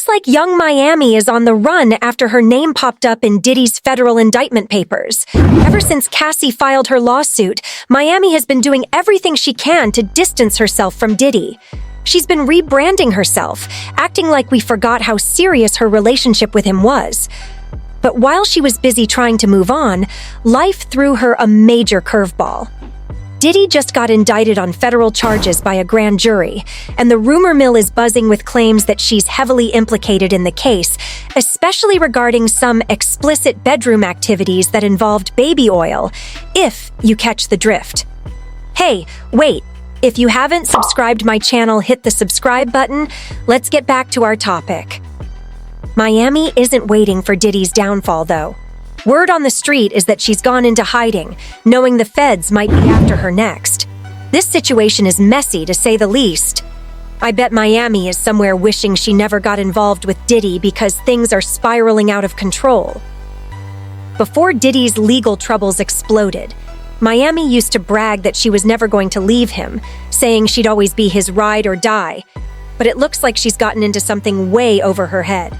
looks like YungMiami is on the run after her name popped up in Diddy's federal indictment papers. Ever since Cassie filed her lawsuit, Miami has been doing everything she can to distance herself from Diddy. She's been rebranding herself, acting like we forgot how serious her relationship with him was. But while she was busy trying to move on, life threw her a major curveball. Diddy just got indicted on federal charges by a grand jury, and the rumor mill is buzzing with claims that she's heavily implicated in the case, especially regarding some explicit bedroom activities that involved baby oil, if you catch the drift. Hey, wait, if you haven't subscribed my channel, hit the subscribe button. Let's get back to our topic. Miami isn't waiting for Diddy's downfall, though. Word on the street is that she's gone into hiding, knowing the feds might be after her next. This situation is messy, to say the least. I bet Miami is somewhere wishing she never got involved with Diddy because things are spiraling out of control. Before Diddy's legal troubles exploded, Miami used to brag that she was never going to leave him, saying she'd always be his ride or die. But it looks like she's gotten into something way over her head.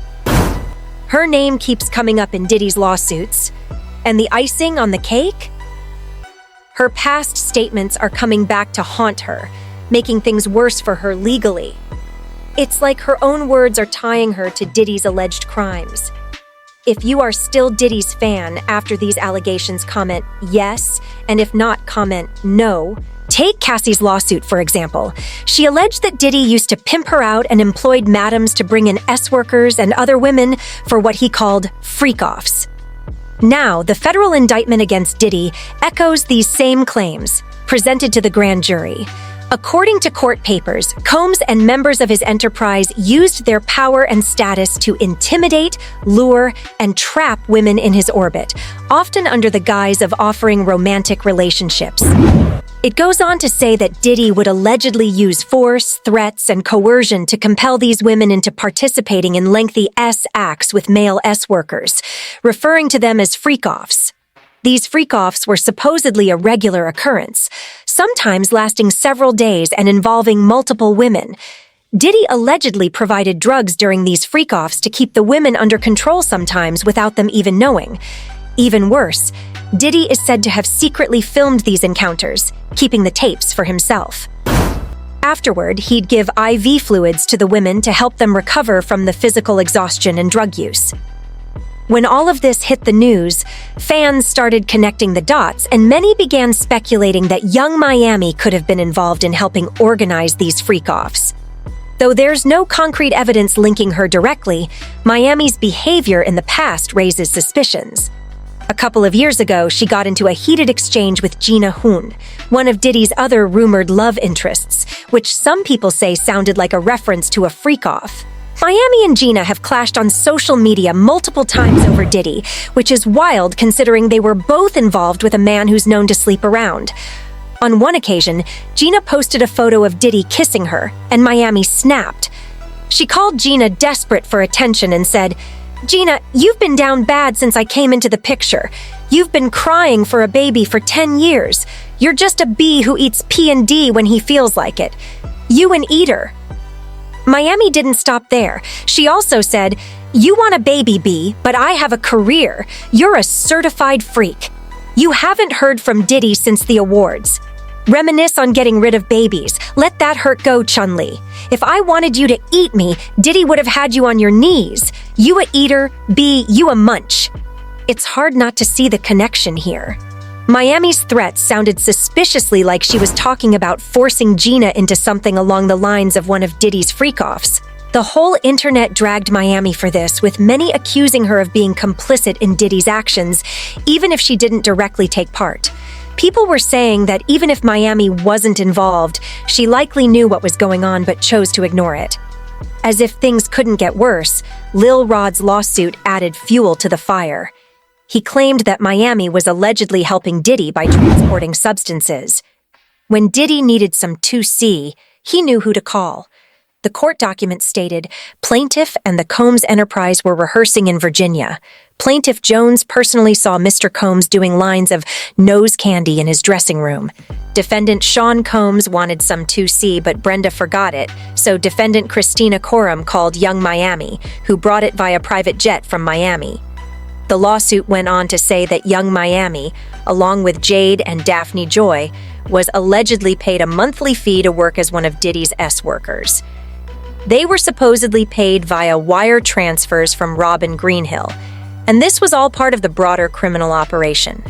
Her name keeps coming up in Diddy's lawsuits, and the icing on the cake? Her past statements are coming back to haunt her, making things worse for her legally. It's like her own words are tying her to Diddy's alleged crimes. If you are still Diddy's fan after these allegations, comment yes, and if not, comment no. Take Cassie's lawsuit, for example. She alleged that Diddy used to pimp her out and employed madams to bring in S-workers and other women for what he called freak-offs. Now, the federal indictment against Diddy echoes these same claims, presented to the grand jury. According to court papers, Combs and members of his enterprise used their power and status to intimidate, lure, and trap women in his orbit, often under the guise of offering romantic relationships. It goes on to say that Diddy would allegedly use force, threats, and coercion to compel these women into participating in lengthy S-acts with male S-workers, referring to them as freak-offs. These freak-offs were supposedly a regular occurrence, sometimes lasting several days and involving multiple women. Diddy allegedly provided drugs during these freak-offs to keep the women under control sometimes without them even knowing. Even worse, Diddy is said to have secretly filmed these encounters, keeping the tapes for himself. Afterward, he'd give IV fluids to the women to help them recover from the physical exhaustion and drug use. When all of this hit the news, fans started connecting the dots, and many began speculating that YungMiami could have been involved in helping organize these freak-offs. Though there's no concrete evidence linking her directly, Miami's behavior in the past raises suspicions. A couple of years ago, she got into a heated exchange with Gina Hoon, one of Diddy's other rumored love interests, which some people say sounded like a reference to a freak-off. Miami and Gina have clashed on social media multiple times over Diddy, which is wild considering they were both involved with a man who's known to sleep around. On one occasion, Gina posted a photo of Diddy kissing her, and Miami snapped. She called Gina desperate for attention and said, "Gina, you've been down bad since I came into the picture. You've been crying for a baby for 10 years. You're just a bee who eats P&D when he feels like it. You an eater." Miami didn't stop there. She also said, "You want a baby bee, but I have a career. You're a certified freak. You haven't heard from Diddy since the awards. Reminisce on getting rid of babies. Let that hurt go, Chun-Li. If I wanted you to eat me, Diddy would have had you on your knees. You a eater, B, you a munch." It's hard not to see the connection here. Miami's threats sounded suspiciously like she was talking about forcing Gina into something along the lines of one of Diddy's freak-offs. The whole internet dragged Miami for this, with many accusing her of being complicit in Diddy's actions, even if she didn't directly take part. People were saying that even if Miami wasn't involved, she likely knew what was going on but chose to ignore it. As if things couldn't get worse, Lil Rod's lawsuit added fuel to the fire. He claimed that Miami was allegedly helping Diddy by transporting substances. When Diddy needed some 2C, he knew who to call. The court document stated, plaintiff and the Combs enterprise were rehearsing in Virginia. Plaintiff Jones personally saw Mr. Combs doing lines of nose candy in his dressing room. Defendant Sean Combs wanted some 2C, but Brenda forgot it, so defendant Christina Coram called YungMiami, who brought it via private jet from Miami. The lawsuit went on to say that YungMiami, along with Jade and Daphne Joy, was allegedly paid a monthly fee to work as one of Diddy's S-workers. They were supposedly paid via wire transfers from Robin Greenhill, and this was all part of the broader criminal operation.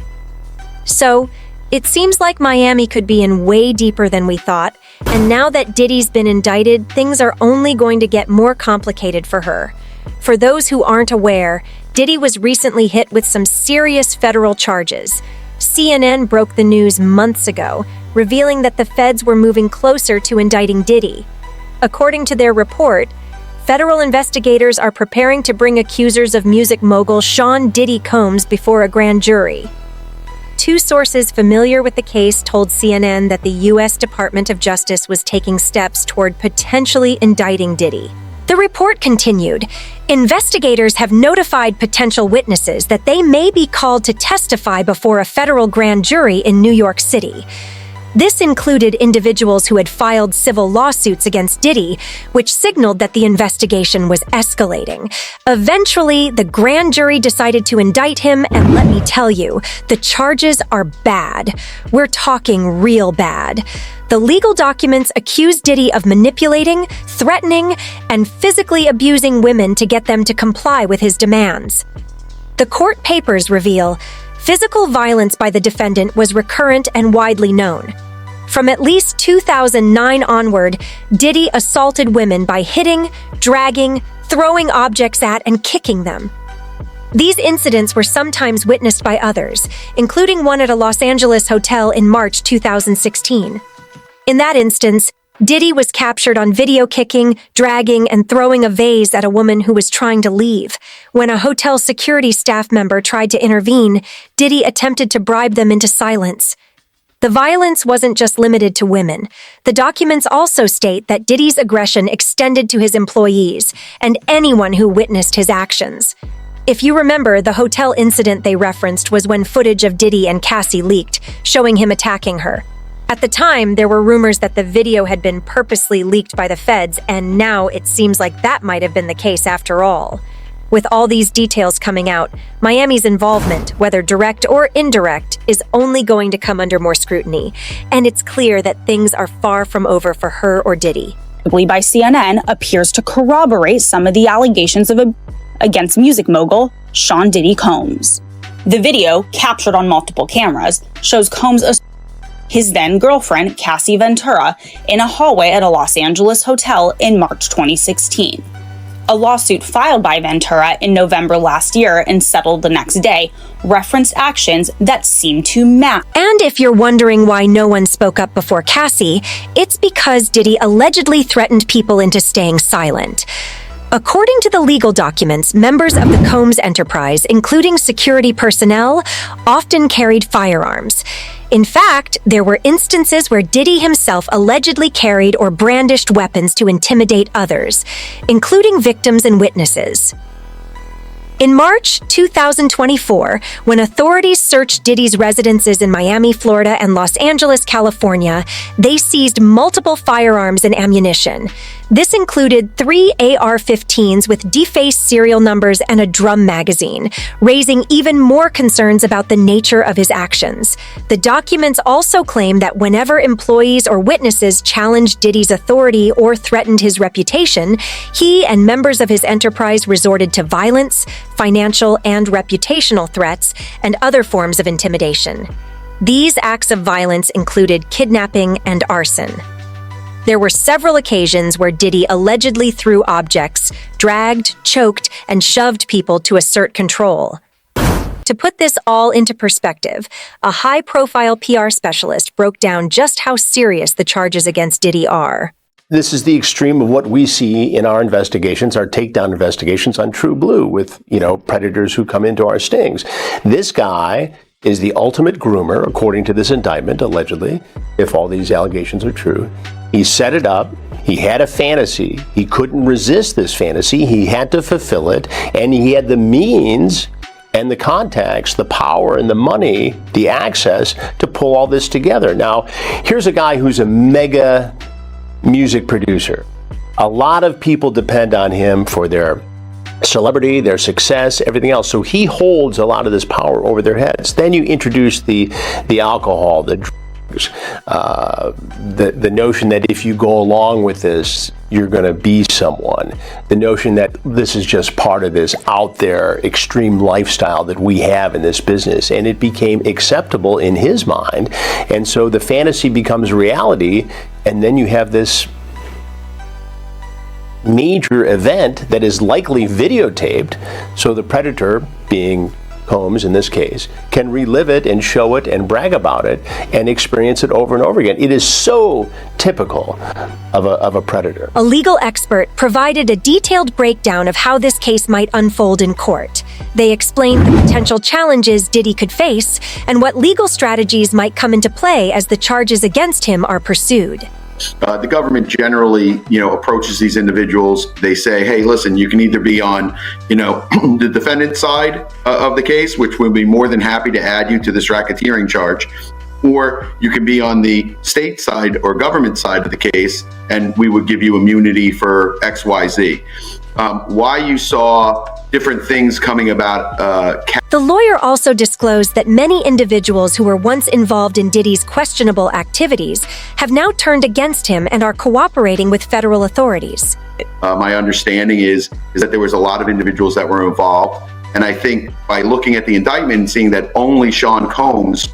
So, it seems like Miami could be in way deeper than we thought, and now that Diddy's been indicted, things are only going to get more complicated for her. For those who aren't aware, Diddy was recently hit with some serious federal charges. CNN broke the news months ago, revealing that the feds were moving closer to indicting Diddy. According to their report, federal investigators are preparing to bring accusers of music mogul Sean Diddy Combs before a grand jury. Two sources familiar with the case told CNN that the U.S. Department of Justice was taking steps toward potentially indicting Diddy. The report continued, investigators have notified potential witnesses that they may be called to testify before a federal grand jury in New York City. This included individuals who had filed civil lawsuits against Diddy, which signaled that the investigation was escalating. Eventually, the grand jury decided to indict him, and let me tell you, the charges are bad. We're talking real bad. The legal documents accuse Diddy of manipulating, threatening, and physically abusing women to get them to comply with his demands. The court papers reveal physical violence by the defendant was recurrent and widely known. From at least 2009 onward, Diddy assaulted women by hitting, dragging, throwing objects at, and kicking them. These incidents were sometimes witnessed by others, including one at a Los Angeles hotel in March 2016. In that instance, Diddy was captured on video kicking, dragging, and throwing a vase at a woman who was trying to leave. When a hotel security staff member tried to intervene, Diddy attempted to bribe them into silence. The violence wasn't just limited to women. The documents also state that Diddy's aggression extended to his employees and anyone who witnessed his actions. If you remember, the hotel incident they referenced was when footage of Diddy and Cassie leaked, showing him attacking her. At the time, there were rumors that the video had been purposely leaked by the feds, and now it seems like that might have been the case after all. With all these details coming out, Miami's involvement, whether direct or indirect, is only going to come under more scrutiny, and it's clear that things are far from over for her or Diddy. By CNN appears to corroborate some of the allegations against music mogul Sean Diddy Combs. The video, captured on multiple cameras, shows Combs his then-girlfriend, Cassie Ventura, in a hallway at a Los Angeles hotel in March 2016. A lawsuit filed by Ventura in November last year and settled the next day referenced actions that seem to match. And if you're wondering why no one spoke up before Cassie, it's because Diddy allegedly threatened people into staying silent. According to the legal documents, members of the Combs enterprise, including security personnel, often carried firearms. In fact, there were instances where Diddy himself allegedly carried or brandished weapons to intimidate others, including victims and witnesses. In March 2024, when authorities searched Diddy's residences in Miami, Florida, and Los Angeles, California, they seized multiple firearms and ammunition. This included 3 AR-15s with defaced serial numbers and a drum magazine, raising even more concerns about the nature of his actions. The documents also claim that whenever employees or witnesses challenged Diddy's authority or threatened his reputation, he and members of his enterprise resorted to violence, financial and reputational threats, and other forms of intimidation. These acts of violence included kidnapping and arson. There were several occasions where Diddy allegedly threw objects, dragged, choked, and shoved people to assert control. To put this all into perspective, a high-profile PR specialist broke down just how serious the charges against Diddy are. This is the extreme of what we see in our investigations, our takedown investigations on True Blue with, predators who come into our stings. This guy is the ultimate groomer, according to this indictment, allegedly, if all these allegations are true. He set it up. He had a fantasy. He couldn't resist this fantasy. He had to fulfill it, and he had the means and the contacts, the power and the money, the access to pull all this together. Now, here's a guy who's a mega music producer. A lot of people depend on him for their celebrity, their success, everything else. So he holds a lot of this power over their heads. Then you introduce the alcohol, the drugs, the notion that if you go along with this, you're going to be someone. The notion that this is just part of this out there extreme lifestyle that we have in this business. And it became acceptable in his mind. And so the fantasy becomes reality. And then you have this major event that is likely videotaped, so the predator, being Combs in this case, can relive it and show it and brag about it and experience it over and over again. It is so typical of a predator. A legal expert provided a detailed breakdown of how this case might unfold in court. They explained the potential challenges Diddy could face and what legal strategies might come into play as the charges against him are pursued. The government generally, approaches these individuals. They say, hey, listen, you can either be on, the defendant's side of the case, which we'll be more than happy to add you to this racketeering charge, or you can be on the state side or government side of the case, and we would give you immunity for X, Y, Z. Why you saw different things coming about. The lawyer also disclosed that many individuals who were once involved in Diddy's questionable activities have now turned against him and are cooperating with federal authorities. My understanding is that there was a lot of individuals that were involved. And I think by looking at the indictment and seeing that only Sean Combs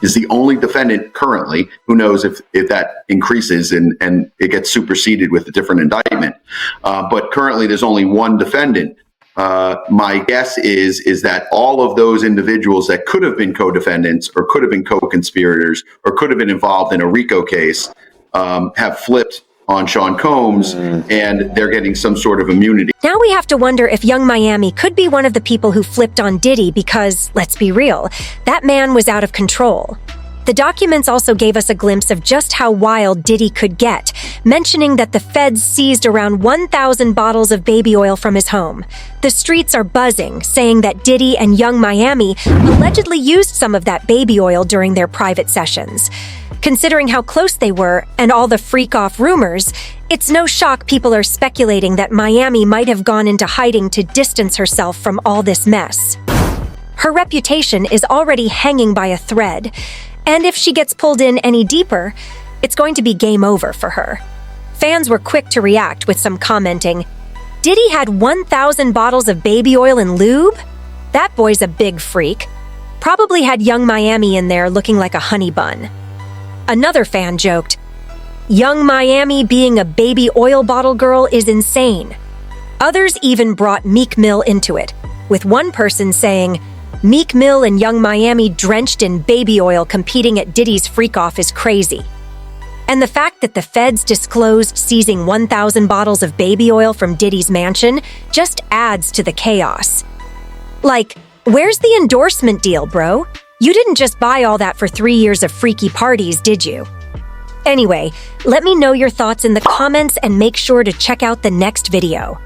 is the only defendant currently, who knows if that increases and it gets superseded with a different indictment. But currently there's only one defendant. My guess is that all of those individuals that could have been co-defendants or could have been co-conspirators or could have been involved in a RICO case have flipped on Sean Combs, and they're getting some sort of immunity. Now we have to wonder if YungMiami could be one of the people who flipped on Diddy because, let's be real, that man was out of control. The documents also gave us a glimpse of just how wild Diddy could get, mentioning that the feds seized around 1,000 bottles of baby oil from his home. The streets are buzzing, saying that Diddy and YungMiami allegedly used some of that baby oil during their private sessions. Considering how close they were and all the freak-off rumors, it's no shock people are speculating that Miami might have gone into hiding to distance herself from all this mess. Her reputation is already hanging by a thread, and if she gets pulled in any deeper, it's going to be game over for her. Fans were quick to react with some commenting, "Diddy had 1,000 bottles of baby oil and lube? That boy's a big freak. Probably had YungMiami in there looking like a honey bun." Another fan joked, "YungMiami being a baby oil bottle girl is insane." Others even brought Meek Mill into it, with one person saying, "Meek Mill and YungMiami drenched in baby oil competing at Diddy's freak-off is crazy." And the fact that the feds disclosed seizing 1,000 bottles of baby oil from Diddy's mansion just adds to the chaos. Like, where's the endorsement deal, bro? You didn't just buy all that for 3 years of freaky parties, did you? Anyway, let me know your thoughts in the comments and make sure to check out the next video.